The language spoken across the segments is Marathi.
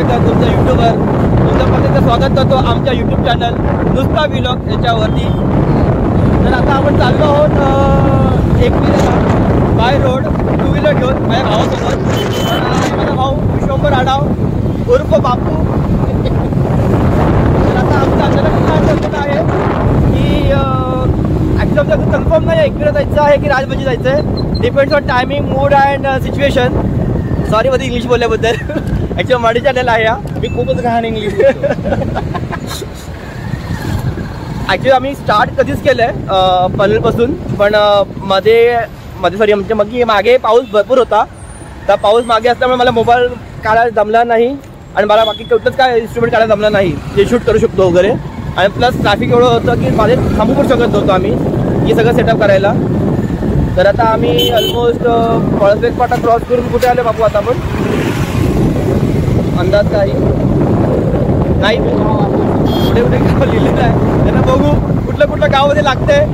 मेकर, तुमचा युट्यूबर, तुमचं प्रत्येक स्वागत करतो आमच्या यूट्यूब चॅनल नुसता व्लॉग याच्यावरती. तर आता आपण चाललो आहोत एकविरा बाय रोड 2 व्हीलर घेऊन माझ्या भावासोबत. माझा भाऊ विश्वंभर आढाव उर्फ बापू. तर आता आमचं अचानक काय आहे की ॲक्च्युअली कन्फर्म नाही एकविरा जायचं आहे की राजबाजी जायचं आहे. Depends on timing, mood and situation. Sorry मध्ये इंग्लिश बोलल्याबद्दल. ॲक्च्युअली मराठी चॅनल आहे हा. मी खूपच घाण इंग्लिश. ॲक्च्युली आम्ही स्टार्ट कधीच केलं आहे पनवेलपासून, पण मध्ये सॉरी आमच्या मागे पाऊस भरपूर होता. तर पाऊस मागे असल्यामुळे मला मोबाईल काढायला जमला नाही आणि मला बाकी कुठलंच काय इन्स्ट्रुमेंट काढायला जमला नाही जे शूट करू शकतो वगैरे. आणि प्लस ट्रॅफिक एवढं होतं की माझे थांबू पण शकत होतो आम्ही हे सगळं सेटअप करायला. तर आता आम्ही ऑलमोस्ट पळसबेग फाटा क्रॉस करून कुठे आले बापू आता आपण? अंदाज काही नाही. पुढे कुठे गाव लिहिलेलं आहे त्यांना बघू कुठलं गावामध्ये लागतंय.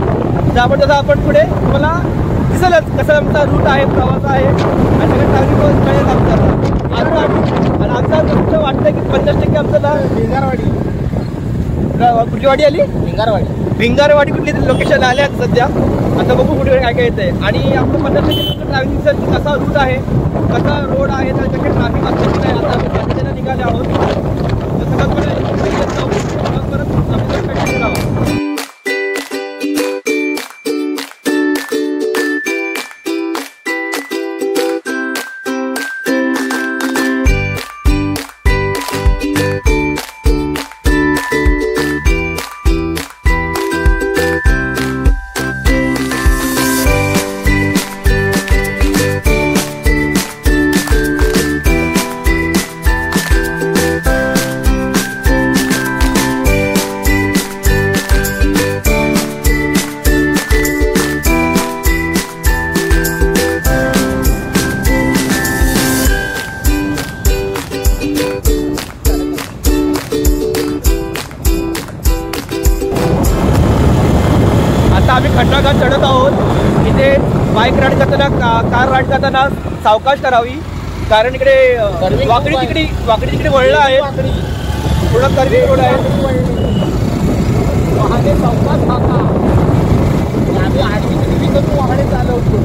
तसं आपण पुढे तुम्हाला दिसेलच कसं आमचा रूट आहे, प्रवास आहे आणि सगळं ट्रॅफिक कळेल आमचा. आणि आमचा तुमचं वाटतं की 50% आमचं भिंगारवाडी. कुठली वाडी आली? भिंगारवाडी कुठली लोकेशन आल्या सध्या. आता बघू कुठे काय काय येतंय. आणि आपलं 50% ट्रॅव्हलिंग दिसेल की कसा रूट आहे, कसा रोड आहे, त्याच्याकडे ट्रॅफिक असतं की नाही. आता आम्ही 5 जण निघाले आहोत. सगळं परत कंटिन्यू आहोत. आम्ही खंडाघाट चढत आहोत. इथे बाईक राईड करताना कार राईड करताना सावकाश करावी, कारण इकडे वाकडी तिकडे वळलं आहे. पूर्ण कर्वी रोड आहे. सावकाश आम्ही वाहने चालवतो.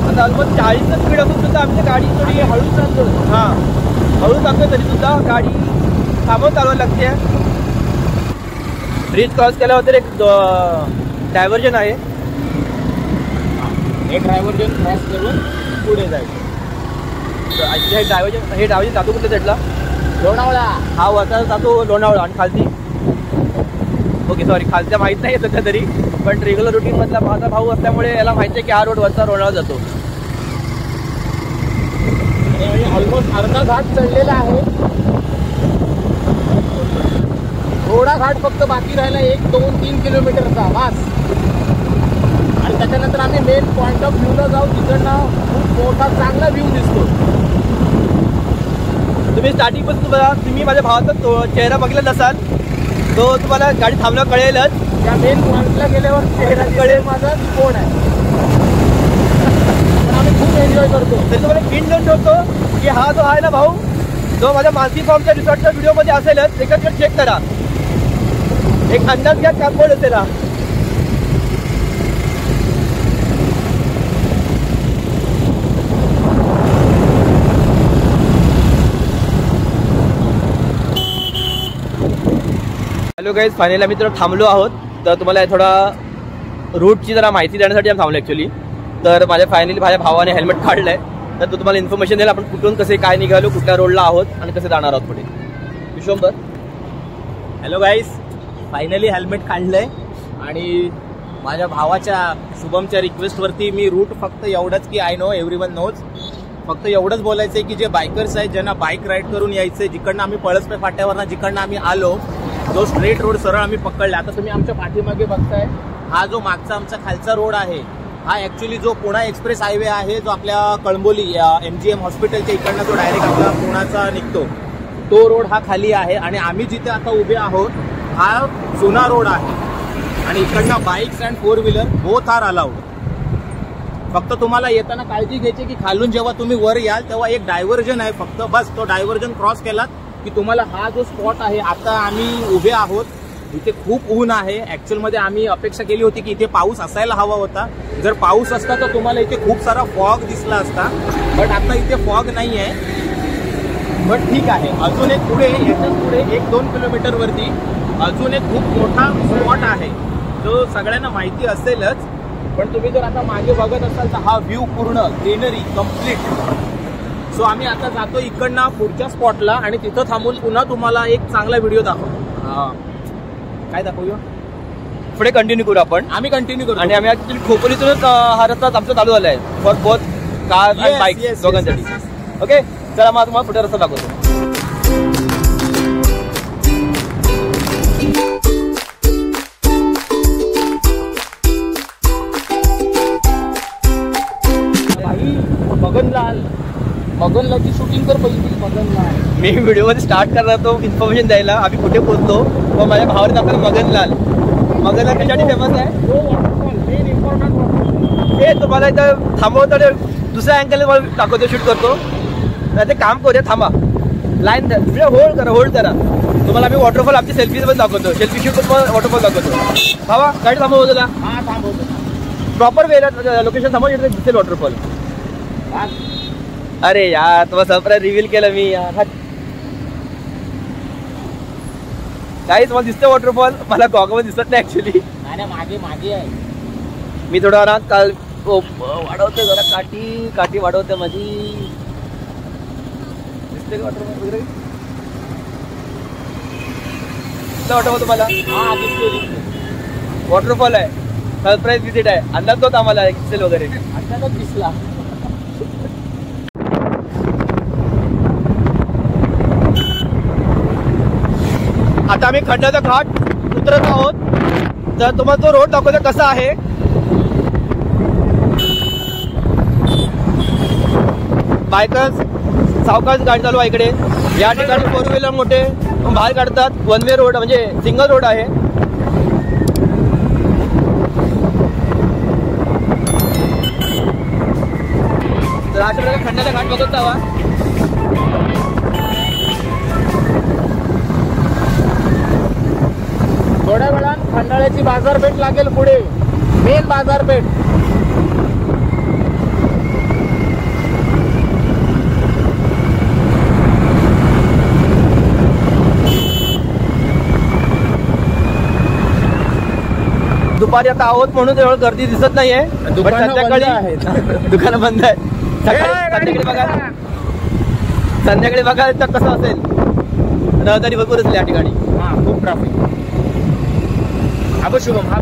आता ऑलमोस्ट 40चं स्पीड असून सुद्धा आमची गाडी थोडी हळू चालतो. हां, हळू चालतो तरी सुद्धा गाडी थांबवून चालवायला लागते. ब्रिज क्रॉस केल्यावर एक डायव्हर्जन आहे. एक डायव्हर्जन क्रॉस करून पुढे जायचं. हे डायव्हर्जन जातो कुठल्या साईडला? लोणावळा. हा वरचा जातो लोणावळा आणि खालती ओके सॉरी खालच्या माहीत नाही सध्या तरी, पण रेग्युलर रुटीनमधला माझा भाऊ असल्यामुळे याला माहिती आहे की हा रोड वरचा लोणावळा जातो. ऑलमोस्ट अर्धा घाट चढलेला आहे. थोडा घाट फक्त बाकी राहिला 1, 2, 3 किलोमीटरचा वास. आणि त्याच्यानंतर आम्ही मेन पॉईंट ऑफ व्ह्यूला जाऊ. तिकडनं खूप मोठा चांगला व्ह्यू दिसतो. तुम्ही स्टार्टिंगपासून बघा, तुम्ही माझ्या भावाचा चेहरा बघितला नसाल तो तुम्हाला गाडी थांबल्यावर कळेलच. त्या मेन पॉईंटला गेल्यावर चेहरा कळेल माझा कोण आहे. पण आम्ही खूप एन्जॉय करतो. तरी तुम्हाला हिंट देऊन ठेवतो की हा जो आहे ना भाऊ, जो माझ्या मानसी फॉर्मच्या रिसॉर्टच्या व्हिडिओमध्ये असेलच, एकाकडे चेक करा, एक अंदाज घ्या क्या कोण असेल. हॅलो गाईज, फायनली आम्ही तर थांबलो आहोत. तर तुम्हाला थोडा रूटची जरा माहिती देण्यासाठी आम्ही थांबलो ॲक्च्युली. तर फायनली माझ्या भावाने हेल्मेट काढलं आहे. तर तो तुम्हाला इन्फॉर्मेशन देईल आपण कुठून कसे काय निघालो, कुठल्या रोडला आहोत आणि कसे जाणार आहोत पुढे. Vishwambhar. Hello guys, finally helmet काढलंय आणि माझ्या भावाच्या शुभमच्या रिक्वेस्टवरती मी रूट फक्त एवढंच की आय नो एव्हरीवन नोज. फक्त एवढंच बोलायचं आहे की जे बायकर्स आहेत ज्यांना बाईक राईड करून यायचं आहे, जिकडनं आम्ही पळसपेठ फाट्यावरनं जिकडनं आम्ही आलो, जो स्ट्रेट रोड सरळ आम्ही पकडला. आता तुम्ही आमच्या पाठीमागे बघताय हा जो मागचा आमचा खालचा रोड आहे, हा ॲक्च्युली जो पुणा एक्सप्रेस हायवे आहे, जो आपल्या कळंबोली MGM हॉस्पिटलच्या इकडनं जो डायरेक्ट आपला पुण्याचा निघतो, तो रोड हा खाली आहे. आणि आम्ही जिथे आता उभे आहोत हा जुना रोड आहे. आणि इकडनं bikes and 4 wheeler both are allowed. फक्त तुम्हाला येताना काळजी घ्यायची की खालून जेव्हा तुम्ही वर याल तेव्हा एक डायव्हर्जन आहे फक्त, बस तो डायव्हर्जन क्रॉस केलात की तुम्हाला हा जो स्पॉट आहे, आता आम्ही उभे आहोत इथे, खूप ऊन आहे. ऍक्च्युअल मध्ये आम्ही अपेक्षा केली होती की इथे पाऊस असायला हवा होता. जर पाऊस असता तर तुम्हाला इथे खूप सारा फॉग दिसला असता, बट आता इथे फॉग नाही आहे. बट ठीक आहे. अजून एक पुढे, याच्याच पुढे 1-2 किलोमीटर वरती अजून एक खूप मोठा स्पॉट आहे जो सगळ्यांना माहिती असेलच. पण तुम्ही जर आता मागे बघत असाल तर हा व्ह्यू पूर्ण ग्रीनरी कम्प्लीट. सो आम्ही आता जातो इकडनं पुढच्या स्पॉटला आणि तिथं थांबून पुन्हा तुम्हाला एक चांगला व्हिडिओ दाखवतो. काय दाखवूया? पुढे कंटिन्यू करू आपण. आम्ही कंटिन्यू करू आणि आम्ही ऍक्च्युली खोपोलीतूनच हा रस्ता आमचा चालू झाला आहे फॉर बोथ कार आणि बाईक दोघांसाठी. ओके, चला मग तुम्हाला पुढे रस्ता दाखवतो. मगनलालची शूटिंग कर पहिली. मगनलाल मी व्हिडिओमध्ये स्टार्ट करणार तो इन्फॉर्मेशन द्यायला आम्ही कुठे पोहोचतो. व माझ्या भावाने दाखवलं मगनलाल. मगनलाल कशासाठी फेमस आहे हे तुम्हाला इथं थांबवतो, दुसऱ्या अँगलने मला दाखवतो, शूट करतो. नाही ते काम करूया, थांबा लाईन द्या, होल्ड करा. तुम्हाला आम्ही वॉटरफॉल आमची सेल्फी पण दाखवतो, सेल्फी शूट पण वॉटरफॉल दाखवतो. भावा गाडी थांबव तुला. हा थांबवतो. प्रॉपर वेला लोकेशन थांबव जिथे दिसेल वॉटरफॉल. अरे यार तुम्हाला सरप्राईज रिव्हील केलं मी यार. काहीच मला दिसतं वॉटरफॉल, मला गॉगलमध्ये दिसत नाही ऍक्च्युली. मागे आहे. मी थोडा ना काल वाढवते जरा, काठी वाढवते माझी. दिसते का वॉटरफॉल वगैरे? वॉटरफॉल तुम्हाला? हा दिसतो. वॉटरफॉल आहे, सरप्राईज विजिट आहे. अंदाज नव्हता आम्हाला दिसेल वगैरे, अचानक दिसला. आता आम्ही खंडाचा घाट उतरत आहोत. तर तुम्हाला तो रोड दाखवतो कसा आहे. बायकर्स सावकाश गाडी चालू आहे इकडे. या ठिकाणी 4 व्हीलर मोठे बाहेर काढतात. 1 वे रोड म्हणजे सिंगल रोड आहे. तर अशा प्रकारे खंडाचा घाट बघत जावा. थोड्या वेळात खंडाळ्याची बाजारपेठ लागेल पुढे, मेन बाजारपेठ. दुपारी आता आहोत म्हणून तेवढं गर्दी दिसत नाहीये. संध्याकाळी दुकानं बंद आहेत. संध्याकाळी बघा तर कसं असेल. रहदारी भरपूर असेल या ठिकाणी. हा खूप ट्रॅफिक. शुभम हा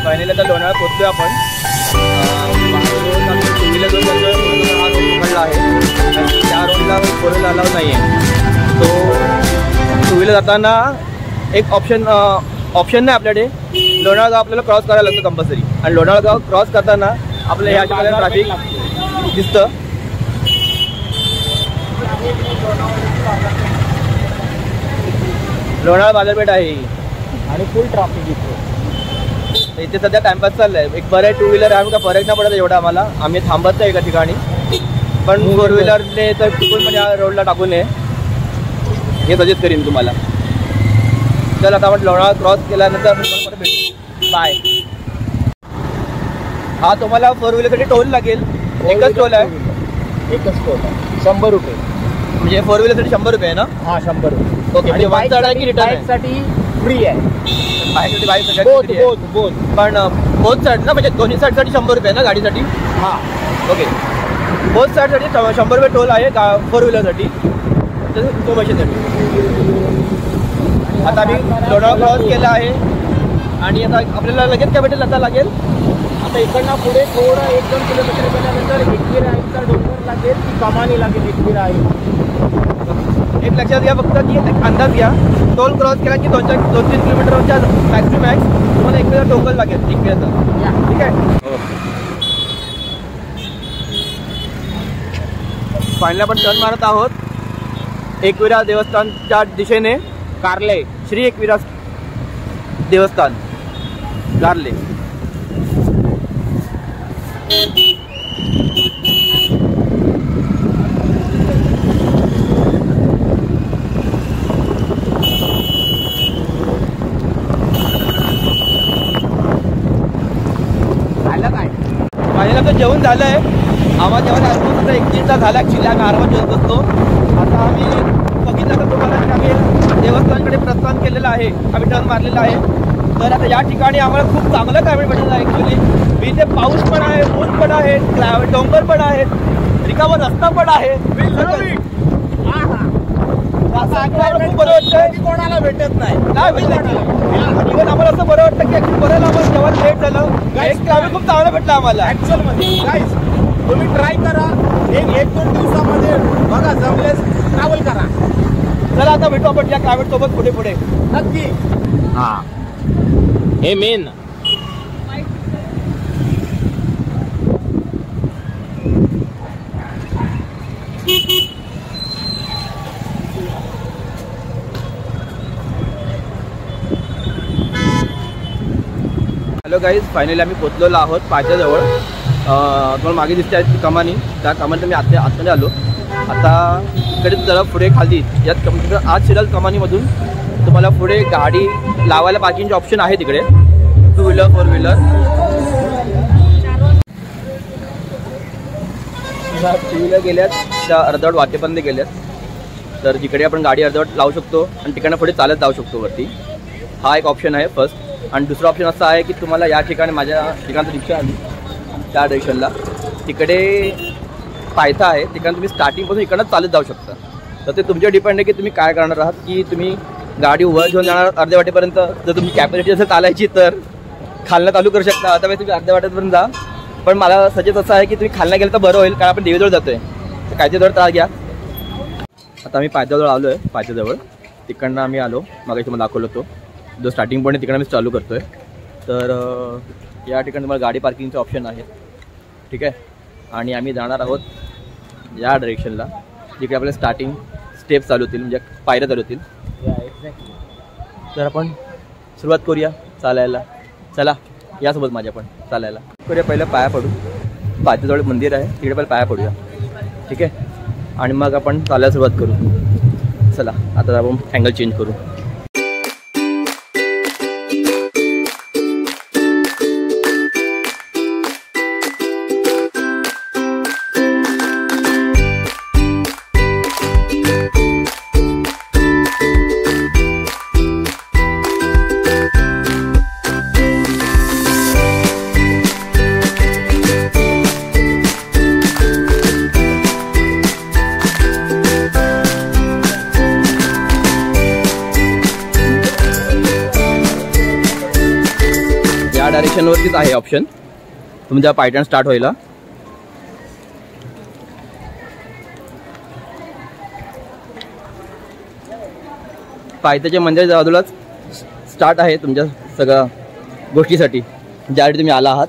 फायनली आता लोणावळा पोहोचलोय आपण. 2 व्हीलर जो हा रोड पकडला आहे. त्या रोडला 4 व्हीलर अलाव नाही आहे. तो 2 व्हीलर जाताना एक ऑप्शन नाही आपल्याकडे. लोणावळा गाव आपल्याला क्रॉस करायला लागतं कंपल्सरी. आणि लोणावळा गाव क्रॉस करताना आपल्याला ह्या ठिकाणी ट्रॅफिक दिसतं. लोणावळा बाजारपेठ आहे आणि फुल ट्रॅफिक इथे सध्या टाइमपास चाललाय. एक बरं आहे 2 व्हीलर आहे का फरक नाही पडत एवढा आम्हाला. आम्ही थांबत नाही एका ठिकाणी. पण 4 व्हीलरने तर चुकून पण या रोडला टाकू नये हे सजेस्ट करीन तुम्हाला. चल आता आपण लोणावळा क्रॉस केल्यानंतर आपण परत भेटू. बाय. हा तुम्हाला 4 व्हीलरसाठी टोल लागेल. एकच टोल आहे. 100 रुपये. म्हणजे 4 व्हीलरसाठी 100 रुपये आहे ना? हा 100 रुपये. ओके. म्हणजे वन साइड आहे की रिटर्न आहे? साठी फ्री आहे. बोथ पण बोथ साईड ना, म्हणजे दोन्ही साईडसाठी 100 रुपये ना गाडीसाठी? हा ओके. बोथ साईडसाठी 100 रुपये टोल आहे 4 व्हीलरसाठी, इन्फॉर्मेशनसाठी. आता आम्ही लोणावळा क्रॉस केला आहे आणि आता आपल्याला लगेच काय भेटेल आता लागेल. आता इकडनं पुढे थोडं 1-2 किलोमीटर गेल्यानंतर एकवीर आईचा डोंगर लागेल की कमानी लागेल एकविरा आहे? एक लक्षात घ्या फक्त की एक अंदाज घ्या, टोल क्रॉस केला की 2-3 किलोमीटरच्या मॅक्स टू मॅक्स तुम्हाला एकविरा टोकन लागेल एकविराचं. ठीक आहे. फायनली आपण टर्न मारत आहोत एकविरा देवस्थानच्या दिशेने. कारले श्री एकविरा देवस्थान गारले. झालं काय? माझ्या तर जेवण झालंय. आम्हाला जेवण आजपासून 1-1.5 झाला ॲक्च्युली. आम्ही आरामात जेवत असतो. आता आम्ही बघितलं तर तुम्हाला की आम्ही देवस्थानकडे प्रस्थान केलेलं आहे, आम्ही टर्न मारलेला आहे. तर आता या ठिकाणी आम्हाला खूप चांगलं क्लायमेट भेटलं आहे ॲक्च्युली. मी इथे पाऊस पण आहे, ऊन पण आहे, डोंगर पण आहेत, रिकामा रस्ता पण आहे. खूप बरं वाटतं. कोणाला भेटत नाही. काय भेटलं इव्हन आम्हाला असं बरं वाटतं की ॲक्च्युली बरं आम्हाला जेव्हा लेट झालं एक क्लायमेट खूप चांगलं भेटलं आम्हाला ॲक्च्युअलमध्ये. गाईज तुम्ही ट्राय करा, 1-2 दिवसामध्ये बघा, जमलेस ट्रॅव्हल करा. चला आता भेटू आपण या क्लायमेट सोबत पुढे पुढे. नक्की. हा हे मेन. हॅलो गाईज, फायनली आम्ही पोचलेलो आहोत पायथ्याजवळ. तुम्हाला मागे दिसते आहेत कमानी, त्या कमानीत मी आतमध्ये आलो. आता इकडे जरा पुढे खाली यात कमानी आत शिराल कमानीमधून तुम्हाला पुढे गाडी लावायला पार्किंगचे ऑप्शन आहे तिकडे, 2 व्हीलर 4 व्हीलर. 2 व्हीलर गेल्यात त्या अर्धवट वाटेपर्यंत गेल्यात. तर जिकडे आपण गाडी अर्धवट लावू शकतो आणि तिकडनं पुढे चालत जाऊ शकतो वरती. हा एक ऑप्शन आहे फर्स्ट. आणि दुसरा ऑप्शन असा आहे की तुम्हाला या ठिकाणी माझ्या ठिकाणी रिक्षा आली त्या डायरेक्शनला, तिकडे पायथा आहे, ठिकाणी तुम्ही स्टार्टिंगपासून इकडनं चालत जाऊ शकता. तर ते तुमच्यावर डिपेंड आहे की तुम्ही काय करणार आहात, की तुम्ही गाडी वर घेऊन जाणार अर्ध्या वाटेपर्यंत. जर तुमची कॅपॅसिटी असेल चालायची तर खालनं चालू करू शकता, अथवा तुम्ही अर्ध्या वाटेपर्यंत जा. पण मला सजेस्ट असं आहे की तुम्ही खालनं गेलं तर बरं होईल, कारण आपण देवीजवळ जातो आहे, तर कायच्या जवळ त्रास घ्या. आता आम्ही पायथ्याजवळ आलो आहे. पायथ्याजवळ तिकडनं आम्ही आलो, मागे तुम्हाला दाखवलं होतो जो स्टार्टिंग पॉईंट तिकडे आम्ही चालू करतो आहे. तर या ठिकाणी तुम्हाला गाडी पार्किंगचे ऑप्शन आहे. ठीक आहे. आणि आम्ही जाणार आहोत या डायरेक्शनला जिकडे आपल्या स्टार्टिंग स्टेप्स चालू होतील, म्हणजे पायऱ्या चालू होतील. तर आपण सुरुवात करूया चालायला. चला यासोबत माझ्या पण चालायला करूया. पहिलं पाया पडू. पायथ्याजवळ मंदिर आहे तिकडे पहिलं पाया पडूया. ठीक आहे. आणि मग आपण चालायला सुरुवात करू. चला आता आपण अँगल चेंज करू. डायरेक्शनवरतीच आहे ऑप्शन तुमच्या पायथ्यान स्टार्ट व्हायला. पायथ्याच्या मंदिराच्या बाजूलाच स्टार्ट आहे तुमच्या सगळ्या गोष्टीसाठी ज्यासाठी तुम्ही आला आहात.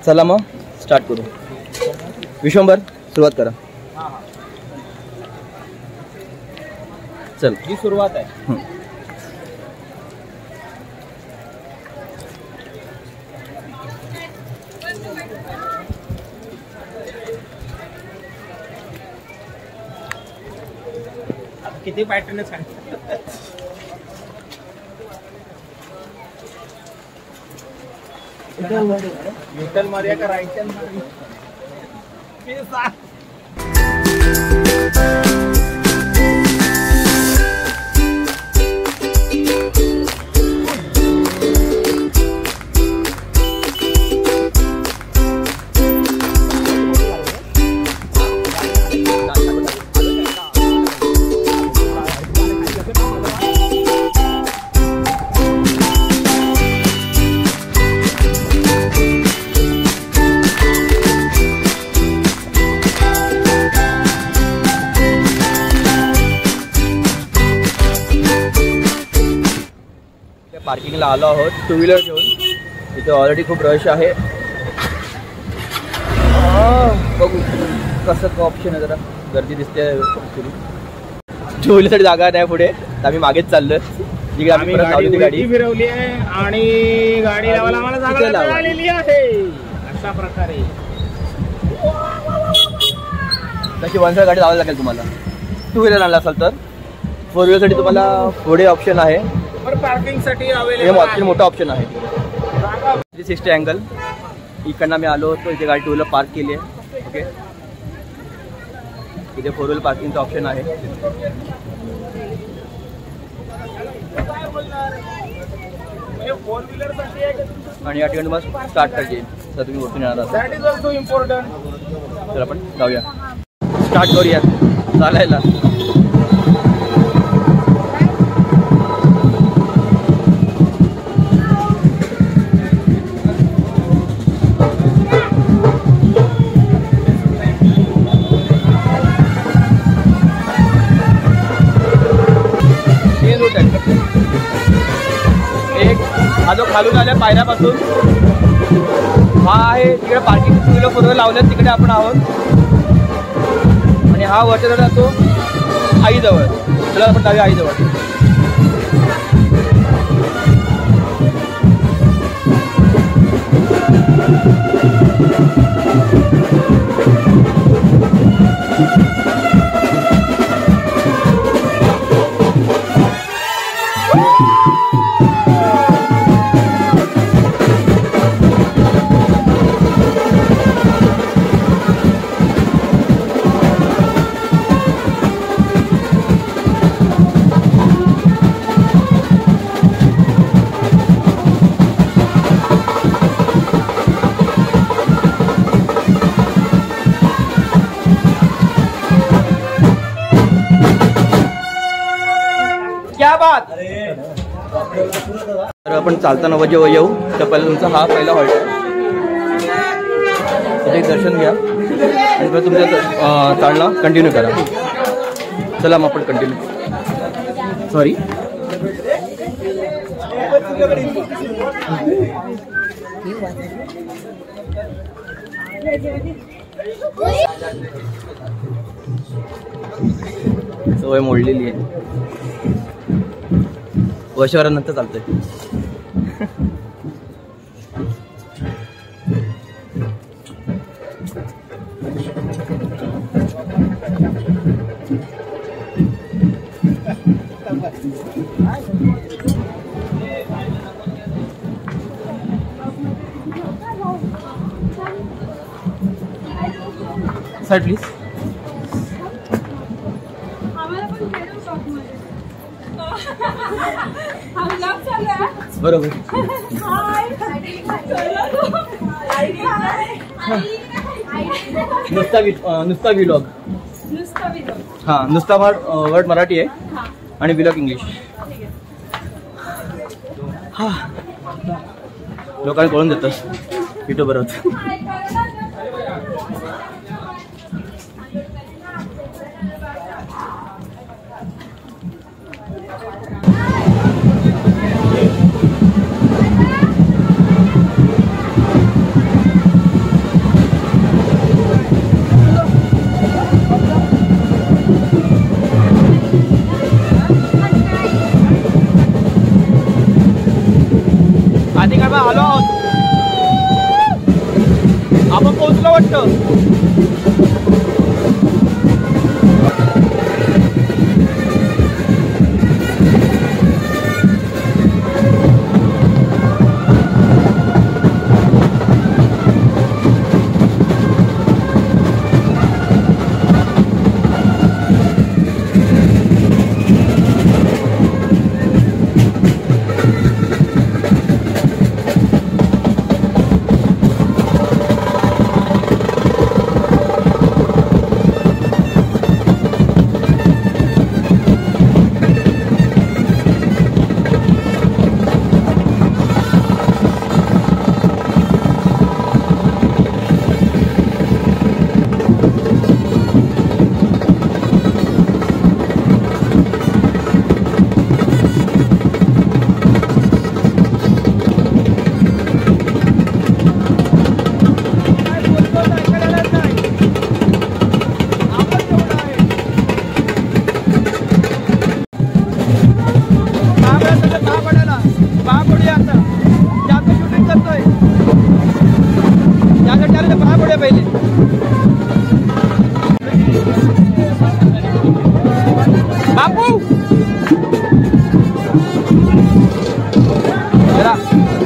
चला मग स्टार्ट करू. विश्वंभर सुरुवात करा. चल ही सुरुवात आहे. किती पॅटर्न सांगतात. न्यूटन मारिया का राइट हँड मारिया. पार्किंगला आलो आहोत 2 व्हीलर घेऊन. इथे ऑलरेडी खूप रश आहे. बघू कसं ऑप्शन आहे, जरा गर्दी दिसते. 2 व्हीलरसाठी जागा नाही पुढे, तर आम्ही मागेच चाललोय. जिकडे आम्ही गाडी फिरवली आहे आणि गाडी लावायला आम्हाला जागा मिळालेली आहे. अशा प्रकारे तशी वन साईड गाडी लावायला लागेल तुम्हाला. 2 व्हीलर आणला असाल तर. 4 व्हीलरसाठी तुम्हाला पुढे ऑप्शन आहे, पार्किंग साठी हे मोठा ऑप्शन आहे. 360 अँगल. इकडनं मी आलो होतो, इथे गाडी 2 व्हीलर पार्क केली आहे. ओके, इथे 4 व्हीलर पार्किंगचा ऑप्शन आहे. आणि या ठिकाणी तुम्हाला स्टार्ट करायची जर तुम्ही वरतून येणार असाल. तर आपण जाऊया, स्टार्ट करूया चालायला. हा जो खालून आल्या पायऱ्यापासून हा आहे, तिकडे पार्किंग 2 व्हीलर 4 व्हीलर लावल्यात, तिकडे आपण आहोत. आणि हा वरच्या जवळ जातो आईजवळ. चला आपण जाऊया आईजवळ. क्या बात. तर आपण चालताना जेव्हा येऊ तर पहिला तुमचा हा पहिला हॉल्ट आहे. तिथे दर्शन घ्या आणि परत तुमचं चालणं कंटिन्यू करा. चला मग आपण कंटिन्यू. सॉरी, सवय मोडलेली आहे. वर्षभरानंतर चालतंय. Side please. बरोबर. नुसता व्लॉग. हां, नुसता वर्ड मराठी आहे आणि व्लॉग इंग्लिश. हा, लोकांना कळून देतं युट्यूबर आहोत. आधी काय आलो आहोत आपण, पोहोचलो वाटतं.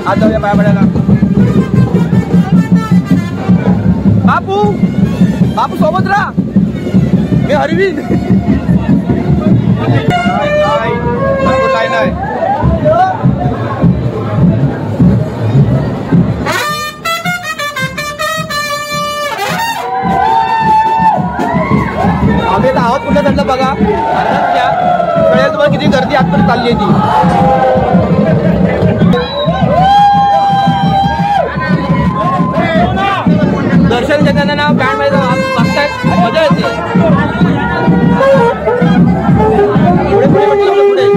आज जाऊया पाया पडायला. बापू बापू सोबत राहा. मी अरविंद. लाईन आहे. आम्ही तर आहोत पुन्हा त्यांना बघा. कळेल तुम्हाला किती गर्दी आतपर्यंत चालली आहे ती. दर्शन घेताना ना बँड मध्ये बघतायत मजा येते. पुढे पुढे म्हटलं पुढे.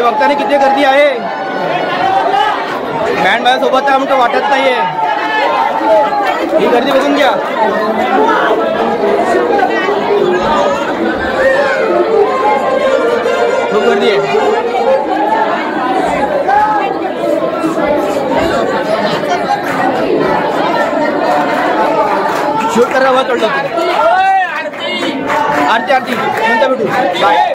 बघताना किती गर्दी आहे. बँड माझ्यासोबत आहे म्हणून वाटत नाहीये. ही गर्दी बघून घ्या. खूप गर्दी आहे. शूट करायला चढलो. आरती आरती नंतर भेटू. बाय.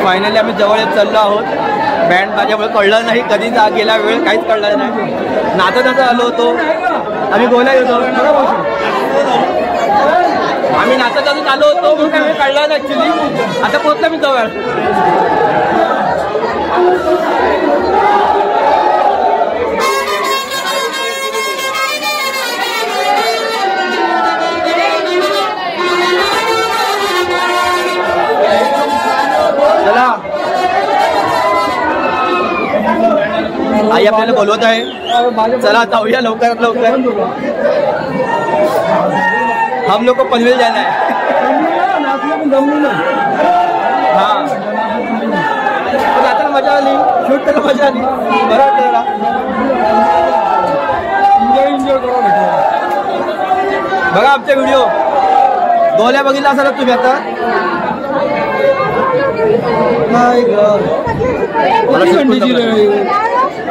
फायनली आम्ही जवळ येत चाललो आहोत. बँड माझ्यामुळे कळलं नाही कधी गेला वेळ काहीच कळलं नाही. नाचत आलो होतो आम्ही गोला येतो. आम्ही नाचत आलो होतो म्हणून काही कळलं नाही ॲक्च्युली. आता पोहोचलो मी जवळ. आपल्याला बोलवत आहे. चला जाऊया लवकरात लवकर. हम लोग को पनवेल जाना है. हाँ आता मजा आली. शूट करायला मजा आली. बरं वाटलं. बघा आमचे व्हिडिओ. गोल्या बघितला असाल तुम्ही आता.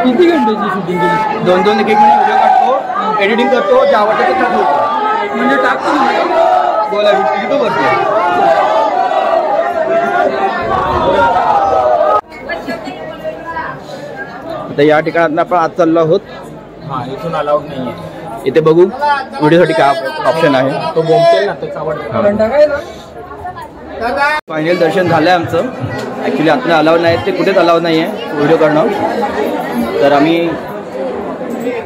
किती घंट्याची शूटिंग केली? 2-2 एक मिनिट व्हिडिओ काढतो, एडिटिंग करतो, जे आवडतं ते टाकतो. म्हणजे टाकतो गोल्या युट्यूब वरती. आता या ठिकाणात आपण आज चाललो आहोत. हा इथून अलाउड नाहीये. इथे बघू व्हिडिओसाठी काय ऑप्शन आहे. तो बोमतेल ना त्याचा आवडतो. फायनल दर्शन झालंय आमचं. ॲक्च्युली आतनं अलाउड नाही, ते कुठेच अलाउड नाही आहे व्हिडिओ करणं. तर आम्ही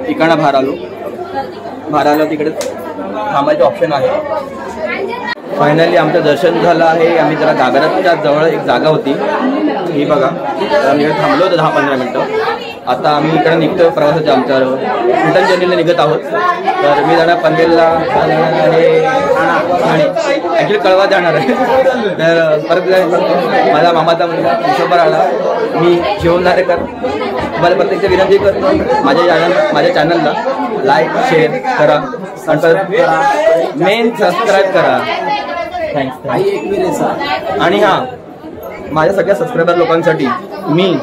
इकडनं बाहेर आलो तिकडे थांबायचं ऑप्शन आहे. फायनली आमचं दर्शन झालं आहे. आम्ही जरा गागराच्या जवळ एक जागा होती ही बघा. तर आम्ही इकडे थांबलो होतो 10-15 मिनटं. आता आम्ही इकडे निघतो प्रवासाच्या आमच्या रिटर्न जर्नीला निघत आहोत. तर मी जाणार पनवेलला आणि ॲक्च्युली कळवा जाणार आहे. तर परत माझा मामाचा मुलगा विश्वभर आला. मी शिवम नारेकर मला प्रत्येक विनंती करतो माझ्या चॅनलला लाईक शेअर करा आणि मेन सबस्क्राईब करा. थँक्स. आणि हां माझ्या सगळ्या सबस्क्रायबर लोकांसाठी मी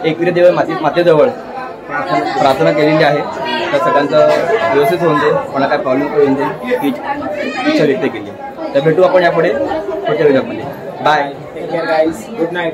एकविरा देव मातेजवळ प्रार्थना केलेली आहे. तर सगळ्यांचं व्यवस्थित होऊन दे, कोणा काय प्रॉब्लेम होऊन दे ही इच्छा व्यक्त केली. तर भेटू आपण यापुढे पुढच्या व्हिडिओमध्ये. Bye. Take care guys. Good night.